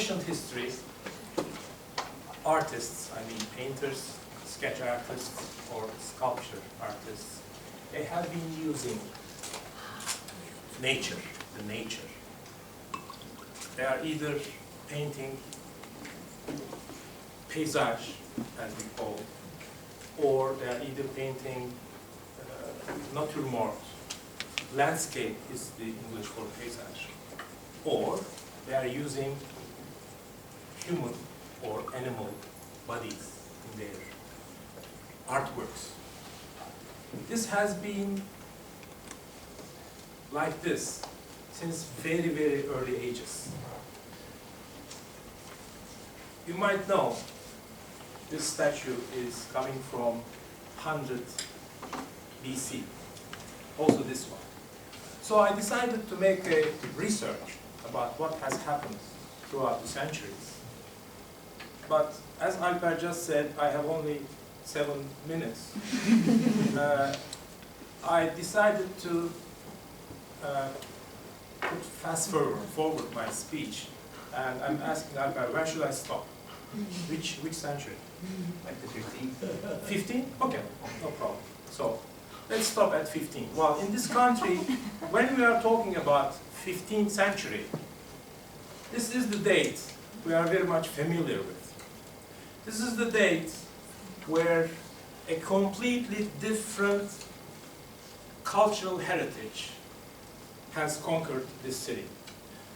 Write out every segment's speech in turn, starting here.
ancient history, artists, I mean painters, sketch artists, or sculpture artists, they have been using nature, the nature. They are either painting paysage, as we call it, or they are either painting naturmort. Landscape is the English for paysage. Or they are using human or animal bodies in their artworks. This has been like this since very, very early ages. You might know this statue is coming from 100 BC, also this one. So I decided to make a research about what has happened throughout the centuries. But as Alper just said, I have only 7 minutes. I decided to put fast forward my speech, and I'm asking Alper, where should I stop? Which century? Like the 15th? 15? Okay, no problem. So let's stop at 15. Well, in this country, when we are talking about 15th century, this is the date we are very much familiar with. This is the date where a completely different cultural heritage has conquered this city.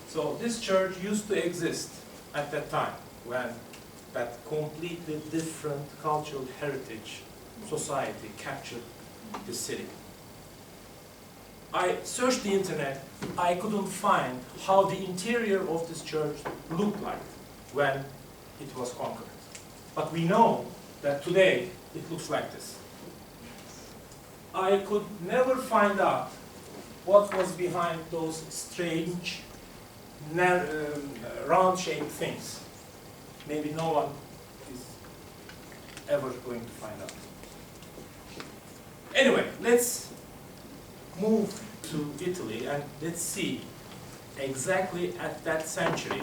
So this church used to exist at that time when that completely different cultural heritage society captured the city. I searched the internet, I couldn't find how the interior of this church looked like when it was conquered. But we know that today it looks like this. I could never find out what was behind those strange, round-shaped things. Maybe no one is ever going to find out. Anyway, let's move to Italy and let's see exactly at that century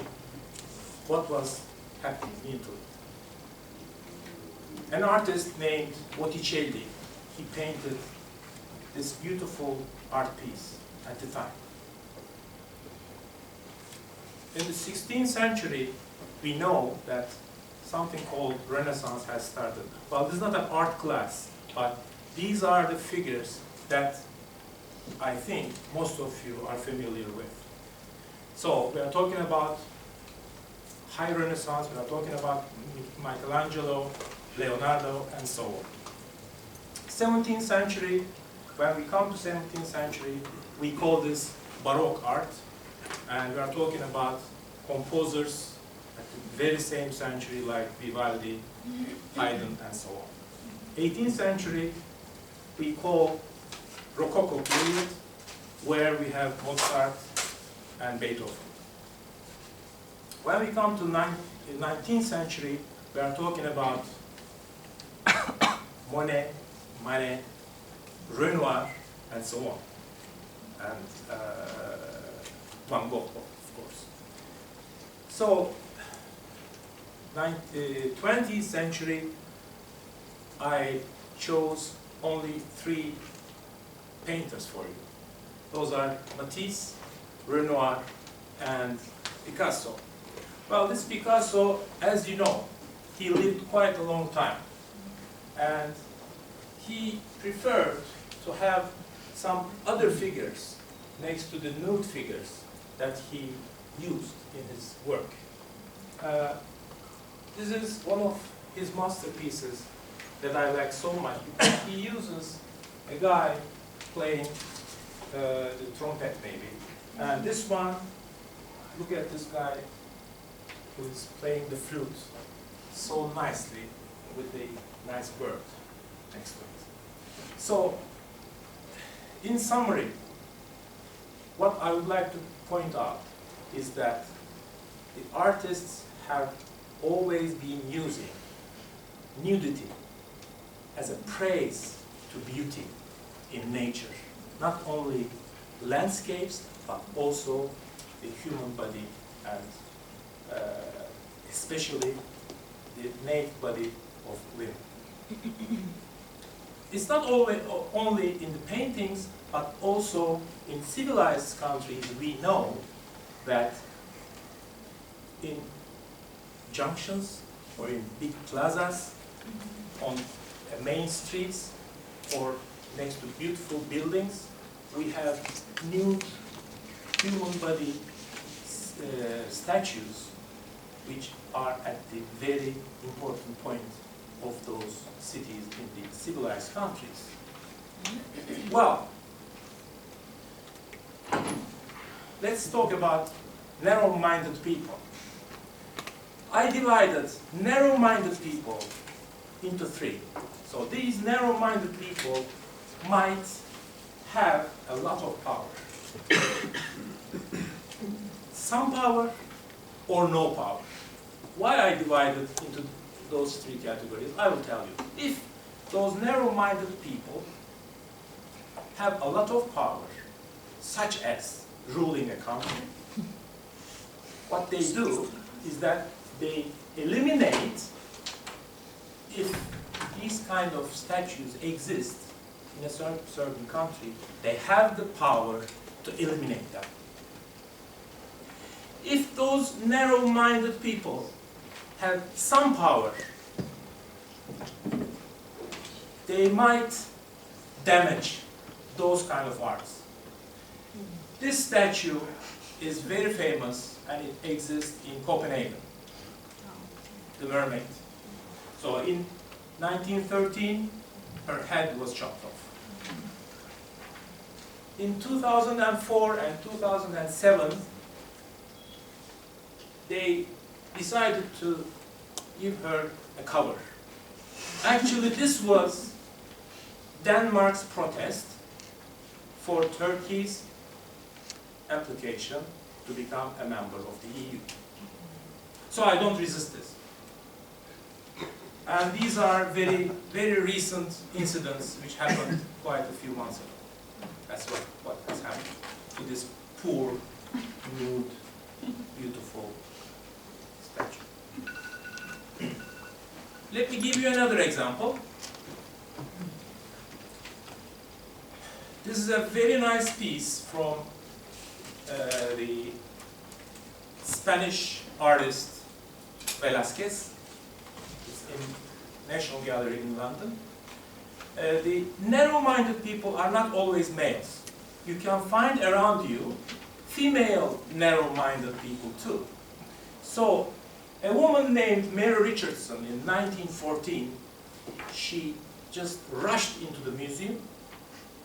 what was happening in Italy. An artist named Botticelli, he painted this beautiful art piece at the time. In the 16th century, we know that something called Renaissance has started. Well, this is not an art class, but these are the figures that I think most of you are familiar with. So we are talking about High Renaissance, we are talking about Michelangelo, Leonardo, and so on. 17th century, when we come to 17th century, we call this Baroque art, and we are talking about composers at the very same century like Vivaldi, Haydn, and so on. 18th century, we call Rococo period, where we have Mozart and Beethoven. When we come to 19th century, we are talking about Monet, Manet, Renoir, and so on, and Van Gogh, of course. So, 20th century, I chose only 3 painters for you. Those are Matisse, Renoir, and Picasso. Well, this Picasso, as you know, he lived quite a long time. And he preferred to have some other figures next to the nude figures that he used in his work. This is one of his masterpieces that I like so much, because he uses a guy playing the trumpet maybe. And this one, look at this guy who is playing the flute so nicely with a nice bird next to it. So, in summary, what I would like to point out is that the artists have always been using nudity as a praise to beauty in nature. Not only landscapes, but also the human body and especially the naked body of women. It's not only in the paintings, but also in civilized countries we know that in junctions or in big plazas, on main streets, or next to beautiful buildings, we have nude human body statues which are at the very important point of those cities in the civilized countries. Well, let's talk about narrow-minded people. I divided narrow-minded people into three. So these narrow-minded people might have a lot of power. Some power or no power. Why I divided into those three categories, I will tell you. If those narrow-minded people have a lot of power, such as ruling a country, what they do is that they eliminate, if these kind of statues exist in a certain country, they have the power to eliminate them. If those narrow-minded people have some power, they might damage those kind of arts. This statue is very famous and it exists in Copenhagen, the mermaid. So in 1913, her head was chopped off. In 2004 and 2007, they decided to give her a cover. Actually, this was Denmark's protest for Turkey's application to become a member of the EU. So I don't resist this. And these are very, very recent incidents which happened quite a few months ago. That's what has happened to this poor, nude, beautiful statue. Let me give you another example. This is a very nice piece from the Spanish artist Velázquez. It's in National Gallery in London. The narrow-minded people are not always males. You can find around you female narrow-minded people too. So, a woman named Mary Richardson in 1914, she just rushed into the museum,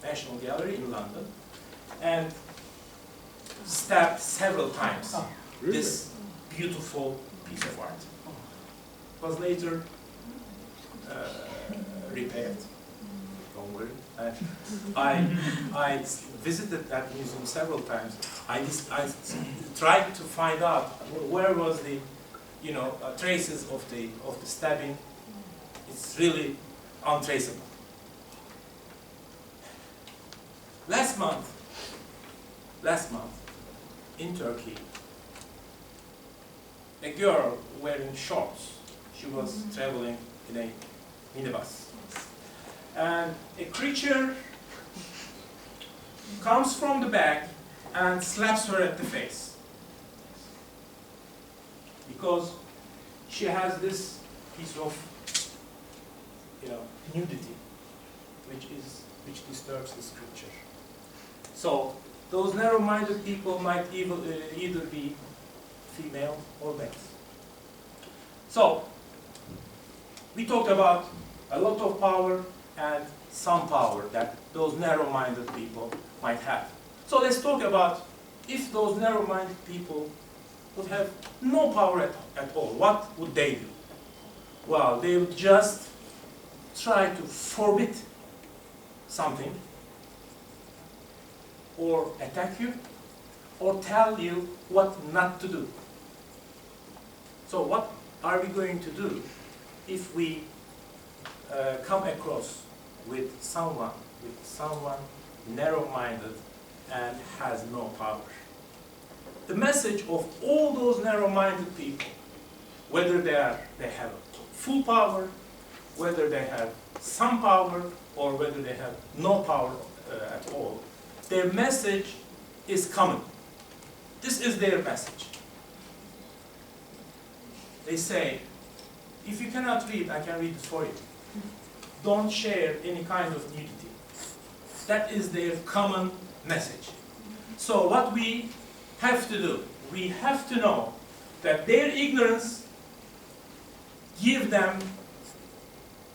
National Gallery in London, and stabbed several times this beautiful piece of art. It was later repaired. Don't worry. I visited that museum several times. I tried to find out where was the, traces of the stabbing. It's really untraceable. Last month, in Turkey, a girl wearing shorts, she was traveling in a minibus. And a creature comes from the back and slaps her at the face. Because she has this piece of, nudity, which disturbs this creature. So those narrow-minded people might either be female or male. So we talked about a lot of power and some power that those narrow-minded people might have. So let's talk about if those narrow-minded people would have no power at all, what would they do? Well, they would just try to forbid something, or attack you, or tell you what not to do. So what are we going to do if we come across with someone narrow-minded and has no power? the message of all those narrow-minded people, whether they have full power, whether they have some power, or whether they have no power at all, their message is common. This is their message. They say, if you cannot read, I can read it for you. Don't share any kind of nudity. That is their common message. So what we have to do, we have to know that their ignorance gives them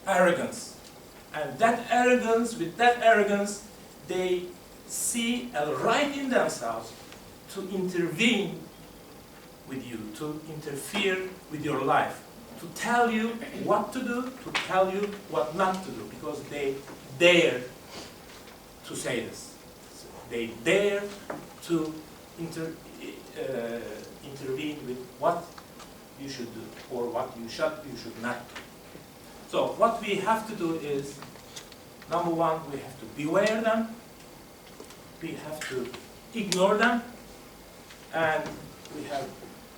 arrogance. And that arrogance, with that arrogance, they see a right in themselves to intervene with you, to interfere with your life, to tell you what to do, to tell you what not to do, because they dare to say this. They dare to intervene with what you should do or what you should not do. So what we have to do is, number one, we have to beware them, we have to ignore them, and we have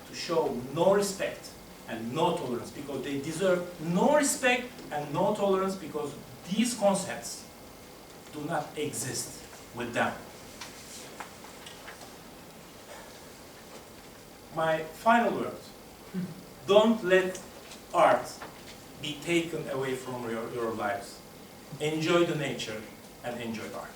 to show no respect and no tolerance, because they deserve no respect and no tolerance, because these concepts do not exist with them. My final words: don't let art be taken away from your lives. Enjoy the nature and enjoy art.